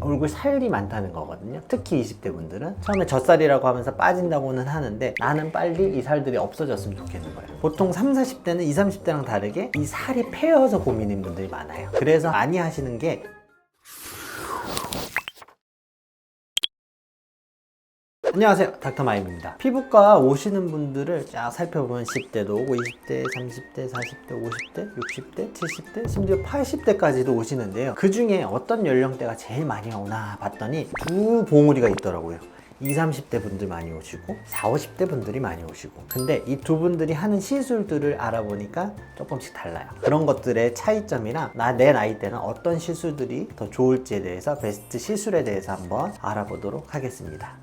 얼굴 살이 많다는 거거든요. 특히 20대 분들은 처음에 젖살이라고 하면서 빠진다고는 하는데 나는 빨리 이 살들이 없어졌으면 좋겠는 거예요. 보통 30, 40대는 20, 30대랑 다르게 이 살이 패여서 고민인 분들이 많아요. 그래서 많이 하시는 게 안녕하세요, 닥터마임입니다. 피부과 오시는 분들을 쫙 살펴보면 10대도 오고 20대, 30대, 40대, 50대, 60대, 70대, 심지어 80대까지도 오시는데요. 그 중에 어떤 연령대가 제일 많이 오나 봤더니 두 봉우리가 있더라고요. 20, 30대 분들 많이 오시고 40, 50대 분들이 많이 오시고, 근데 이 두 분들이 하는 시술들을 알아보니까 조금씩 달라요. 그런 것들의 차이점이랑 내 나이 때는 어떤 시술들이 더 좋을지에 대해서, 베스트 시술에 대해서 한번 알아보도록 하겠습니다.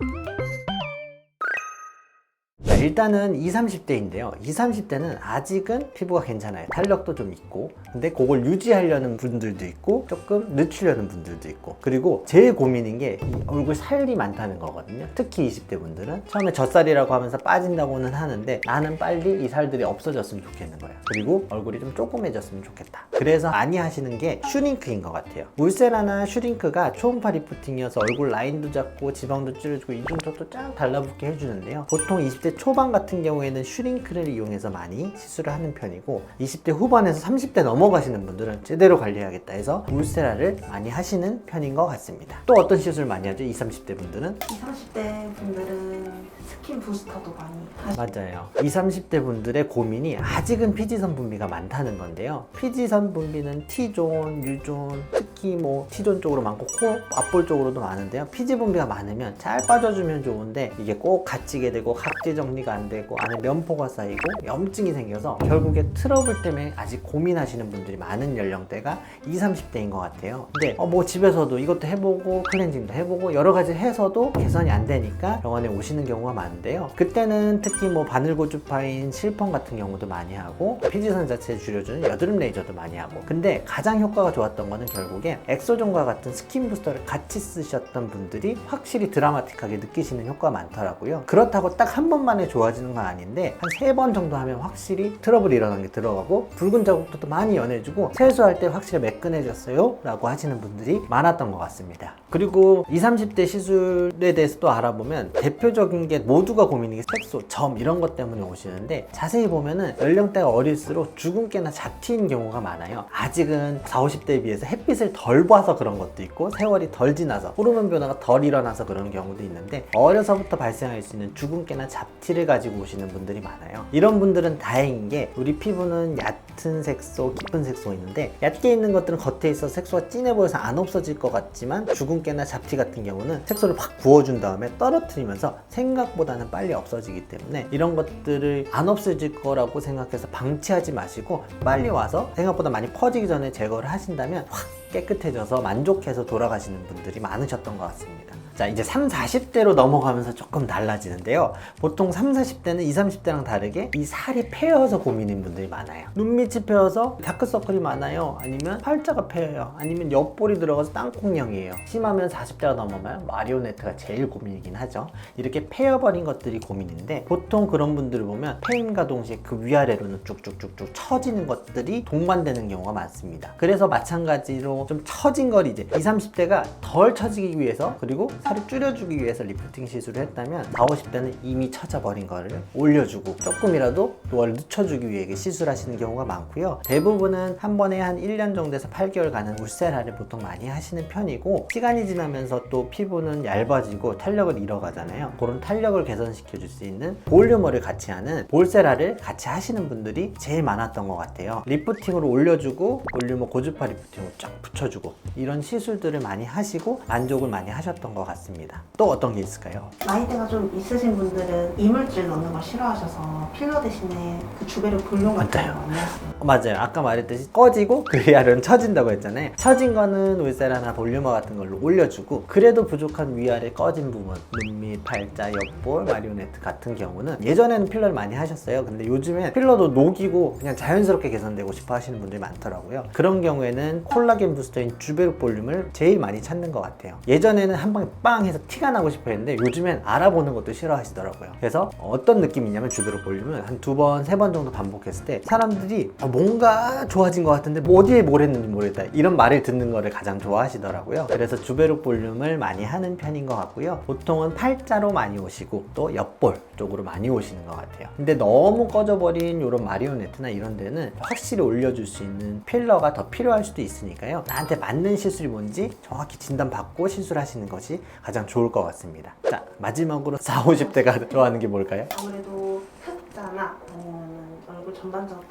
일단은 20, 30대인데요. 20, 30대는 아직은 피부가 괜찮아요. 탄력도 좀 있고, 근데 그걸 유지하려는 분들도 있고 조금 늦추려는 분들도 있고, 그리고 제일 고민인 게 이 얼굴 살이 많다는 거거든요. 특히 20대 분들은 처음에 젖살이라고 하면서 빠진다고는 하는데 나는 빨리 이 살들이 없어졌으면 좋겠는 거예요. 그리고 얼굴이 좀 조그매졌으면 좋겠다. 그래서 많이 하시는 게 슈링크인 것 같아요. 울세라나 슈링크가 초음파 리프팅이어서 얼굴 라인도 잡고 지방도 줄여주고 이중턱도 쫙 달라붙게 해주는데요. 보통 20대 초반 같은 경우에는 슈링크를 이용해서 많이 시술을 하는 편이고, 20대 후반에서 30대 넘어가시는 분들은 제대로 관리해야겠다 해서 울세라를 많이 하시는 편인 것 같습니다. 또 어떤 시술 많이 하죠? 20, 30대 분들은? 20, 30대 분들은 스킨 부스터도 많이 하시고. 맞아요. 20, 30대 분들의 고민이 아직은 피지선 분비가 많다는 건데요. 피지선 분비는 T존, U존, 특히 뭐 T존 쪽으로 많고 코, 앞볼 쪽으로도 많은데요. 피지 분비가 많으면 잘 빠져주면 좋은데 이게 꼭 갇히게 되고 각질 정리가 안 되고 안에 면포가 쌓이고 염증이 생겨서 결국에 트러블 때문에 아직 고민하시는 분들이 많은 연령대가 20, 30대인 것 같아요. 근데 뭐 집에서도 이것도 해보고 클렌징도 해보고 여러 가지 해서도 개선이 안 되니까 병원에 오시는 경우가 많은데요. 그때는 특히 뭐 바늘고주파인 실펌 같은 경우도 많이 하고 피지선 자체를 줄여주는 여드름 레이저도 많이 하고, 근데 가장 효과가 좋았던 거는 결국에 엑소존과 같은 스킨 부스터를 같이 쓰셨던 분들이 확실히 드라마틱하게 느끼시는 효과가 많더라고요. 그렇다고 딱 한 번만에 좋아지는 건 아닌데 한 3번 정도 하면 확실히 트러블이 일어나는 게 들어가고 붉은 자국도 또 많이 연해지고 세수할 때 확실히 매끈해졌어요 라고 하시는 분들이 많았던 것 같습니다. 그리고 20, 30대 시술에 대해서 또 알아보면 대표적인 게 모두가 고민인 게 색소, 점 이런 것 때문에 오시는데, 자세히 보면은 연령대가 어릴수록 주근깨나 잡티인 경우가 많아요. 아직은 40, 50대에 비해서 햇빛을 덜 봐서 그런 것도 있고 세월이 덜 지나서 호르몬 변화가 덜 일어나서 그런 경우도 있는데, 어려서부터 발생할 수 있는 주근깨나 잡티를 가지고 오시는 분들이 많아요. 이런 분들은 다행인 게 우리 피부는 얕은 색소, 깊은 색소가 있는데 얕게 있는 것들은 겉에 있어서 색소가 진해 보여서 안 없어질 것 같지만 주근깨나 잡티 같은 경우는 색소를 팍 부어준 다음에 떨어뜨리면서 생각보다는 빨리 없어지기 때문에 이런 것들을 안 없어질 거라고 생각해서 방치하지 마시고 빨리 와서 생각보다 많이 퍼지기 전에 제거를 하신다면 확 깨끗해져서 만족해서 돌아가시는 분들이 많으셨던 것 같습니다. 자, 이제 30, 40대로 넘어가면서 조금 달라지는데요. 보통 30, 40대는 20, 30대랑 다르게 이 살이 패여서 고민인 분들이 많아요. 눈밑이 패여서 다크서클이 많아요. 아니면 팔자가 패여요. 아니면 옆볼이 들어가서 땅콩형이에요. 심하면 40대가 넘어가면 마리오네트가 제일 고민이긴 하죠. 이렇게 패여버린 것들이 고민인데, 보통 그런 분들을 보면 패임과 동시에 그 위아래로는 쭉쭉쭉쭉 처지는 것들이 동반되는 경우가 많습니다. 그래서 마찬가지로 좀 처진 걸 이제 20, 30대가 덜 처지기 위해서, 그리고 살을 줄여주기 위해서 리프팅 시술을 했다면 40, 50대는 이미 처져버린 거를 올려주고 조금이라도 그걸 늦춰주기 위해 시술하시는 경우가 많고요. 대부분은 한 번에 한 1년 정도에서 8개월 가는 울세라를 보통 많이 하시는 편이고, 시간이 지나면서 또 피부는 얇아지고 탄력을 잃어가잖아요. 그런 탄력을 개선시켜 줄 수 있는 볼륨어를 같이 하는 볼세라를 같이 하시는 분들이 제일 많았던 것 같아요. 리프팅으로 올려주고 볼륨어 고주파 리프팅으로 쫙 붙여주고 이런 시술들을 많이 하시고 만족을 많이 하셨던 것 같습니다. 또 어떤 게 있을까요? 나이대가 좀 있으신 분들은 이물질 넣는 걸 싫어하셔서 필러 대신에 그 주베르 볼륨 같은 거 많이 하세요. 맞아요. 아까 말했듯이 꺼지고 그 위아래는 처진다고 했잖아요. 처진 거는 울세라나 볼륨어 같은 걸로 올려주고, 그래도 부족한 위아래 꺼진 부분, 눈밑, 팔자, 옆볼, 마리오네트 같은 경우는 예전에는 필러를 많이 하셨어요. 근데 요즘엔 필러도 녹이고 그냥 자연스럽게 개선되고 싶어 하시는 분들이 많더라고요. 그런 경우에는 콜라겐 부스터인 주베룩 볼륨을 제일 많이 찾는 것 같아요. 예전에는 한 방에 빵 해서 티가 나고 싶어 했는데 요즘엔 알아보는 것도 싫어하시더라고요. 그래서 어떤 느낌이냐면 주베룩 볼륨을 한 2번, 3번 정도 반복했을 때 사람들이 뭔가 좋아진 것 같은데 뭐 어디에 뭘 했는지 모르겠다 이런 말을 듣는 거를 가장 좋아하시더라고요. 그래서 주베룩 볼륨을 많이 하는 편인 것 같고요. 보통은 팔자로 많이 오시고 또 옆볼 쪽으로 많이 오시는 것 같아요. 근데 너무 꺼져버린 이런 마리오네트나 이런 데는 확실히 올려줄 수 있는 필러가 더 필요할 수도 있으니까요. 나한테 맞는 시술이 뭔지 정확히 진단받고 시술하시는 것이 가장 좋을 것 같습니다. 자, 마지막으로 40, 50대가 좋아하는 게 뭘까요? 아무래도 흑자나 아니면 얼굴 전반적으로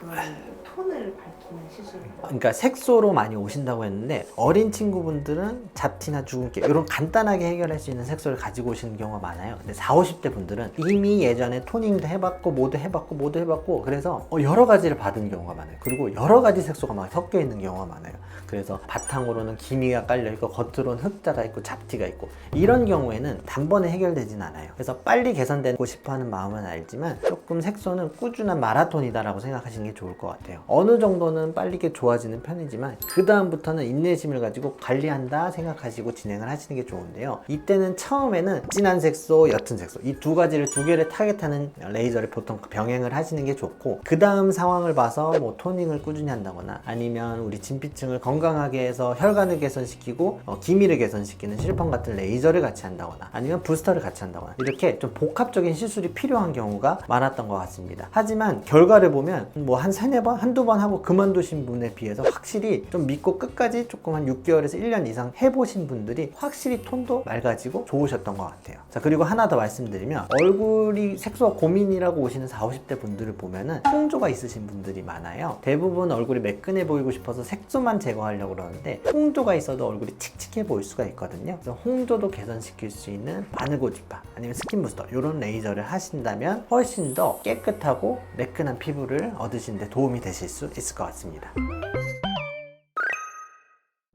톤을 밝히는 시술. 그러니까 색소로 많이 오신다고 했는데 어린 친구분들은 잡티나 주근깨 이런 간단하게 해결할 수 있는 색소를 가지고 오시는 경우가 많아요. 근데 40, 50대 분들은 이미 예전에 토닝도 해봤고 모두 해봤고 그래서 여러 가지를 받은 경우가 많아요. 그리고 여러 가지 색소가 막 섞여 있는 경우가 많아요. 그래서 바탕으로는 기미가 깔려 있고 겉으로는 흑자가 있고 잡티가 있고 이런 경우에는 단번에 해결되진 않아요. 그래서 빨리 개선되고 싶어하는 마음은 알지만 조금 색소는 꾸준한 마라톤이다라고 생각하시는 게 좋을 것 같아요. 어느 정도는 빨리 좋아지는 편이지만 그 다음부터는 인내심을 가지고 관리한다 생각하시고 진행을 하시는 게 좋은데요. 이때는 처음에는 진한 색소, 옅은 색소 이 두 가지를 두 개를 타겟하는 레이저를 보통 병행을 하시는 게 좋고 그 다음 상황을 봐서 뭐 토닝을 꾸준히 한다거나 아니면 우리 진피층을 건강하게 해서 혈관을 개선시키고 기미를 개선시키는 실펌 같은 레이저를 같이 한다거나 아니면 부스터를 같이 한다거나 이렇게 좀 복합적인 시술이 필요한 경우가 많았던 것 같습니다. 하지만 결과를 보면 뭐 한 3-4번, 한두 번 하고 그만두신 분에 비해서 확실히 좀 믿고 끝까지 조금 한 6개월에서 1년 이상 해보신 분들이 확실히 톤도 맑아지고 좋으셨던 것 같아요. 자, 그리고 하나 더 말씀드리면 얼굴이 색소가 고민이라고 오시는 40, 50대 분들을 보면은 홍조가 있으신 분들이 많아요. 대부분 얼굴이 매끈해 보이고 싶어서 색소만 제거하려고 그러는데 홍조가 있어도 얼굴이 칙칙해 보일 수가 있거든요. 그래서 홍조도 개선시킬 수 있는 바늘 고주파 아니면 스킨 부스터 이런 레이저를 하신다면 훨씬 더 깨끗하고 매끈한 피부를 얻으시는 데 도움이 되실 수 있을 것 같습니다.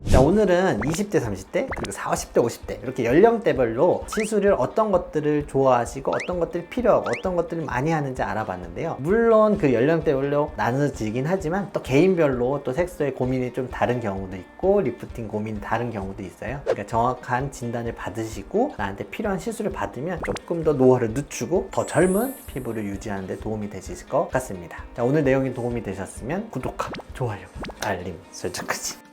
자, 오늘은 20대, 30대, 그리고 40대, 50대 이렇게 연령대별로 시술을 어떤 것들을 좋아하시고 어떤 것들이 필요하고 어떤 것들을 많이 하는지 알아봤는데요. 물론 그 연령대별로 나눠지긴 하지만 또 개인별로 또 색소의 고민이 좀 다른 경우도 있고 리프팅 고민이 다른 경우도 있어요. 그러니까 정확한 진단을 받으시고 나한테 필요한 시술을 받으면 조금 더 노화를 늦추고 더 젊은 피부를 유지하는 데 도움이 되실 것 같습니다. 자, 오늘 내용이 도움이 되셨으면 구독과 좋아요, 알림 설정까지